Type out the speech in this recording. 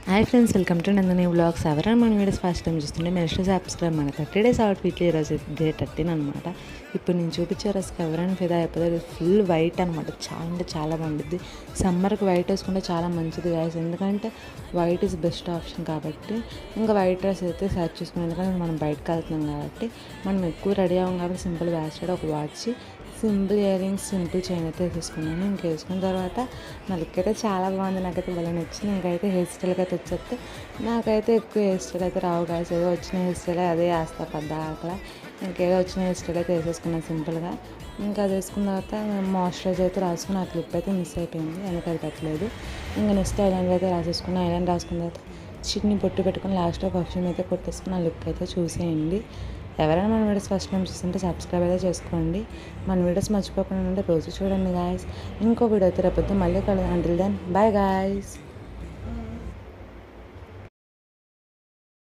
Hi friends, welcome to Nandini vlogs. ఎవరైనా మన videos first time చూస్తుంటే మీరు సబ్స్క్రైబ్ మన 30 డేస్ అవుట్ఫిట్లు ఈరోజు డే 13 అనమాట. ఇప్పుడు నేను చూపించే రోజుకి ఎవరైనా ఫిదా అయిపోతుంది. ఫుల్ వైట్ అనమాట, చాలా అంటే చాలా బాగుంటుంది. సమ్మర్కి వైట్ వేసుకుంటే చాలా మంచిది గాయస్, ఎందుకంటే వైట్ ఈజ్ బెస్ట్ ఆప్షన్. కాబట్టి ఇంకా వైట్ డ్రెస్ అయితే సెర్చ్ చేసుకున్నాం, ఎందుకంటే మనం బయటకు వెళ్తున్నాం కాబట్టి మనం ఎక్కువ రెడీ అవ్వం. కాబట్టి సింపుల్ వేస్తాడు ఒక watch, simple ear rings, simple chain అయితే వేసేసుకున్నాను. ఇంక వేసుకున్న తర్వాత నా లుక్ అయితే చాలా బాగుంది, నాకైతే భలే నచ్చింది. ఇంకైతే హెయిర్ స్టైల్కి అయితే వచ్చేస్తే నాకైతే ఎక్కువ హెయిర్ స్టైల్ అయితే రావు గాయస్, ఏదో వచ్చిన హెయిర్ స్టైల్ అదే వేస్తా పద్దాకలా. ఇంకేదో వచ్చిన హెయిర్ స్టైల్ అయితే వేసేసుకున్నాను సింపుల్గా. ఇంకా అది వేసుకున్న తర్వాత మాయిశ్చరైజర్ అయితే రాసుకుని ఆ క్లిప్ అయితే మిస్ అయిపోయింది, అందుకే అది పెట్టలేదు. ఇంకా నెక్స్ట్ ఐలాండ్ అయితే రాసేసుకుని, ఐలాండ్ రాసుకున్న తర్వాత చిన్ని పొట్టు పెట్టుకుని లాస్ట్లో పర్ఫ్యూమ్ అయితే కొట్టేసుకుని ఆ లుక్ అయితే చూసేయండి. ఎవరైనా మన వీడియోస్ ఫస్ట్ టైం చూస్తుంటే సబ్స్క్రైబ్ అయితే చేసుకోండి. మన వీడియోస్ మర్చిపోకుండా ఉంటే రోజు చూడండి గాయస్. ఇంకో వీడియో అయితే రేపొద్దు మళ్ళీ కలదు. Until then bye guys.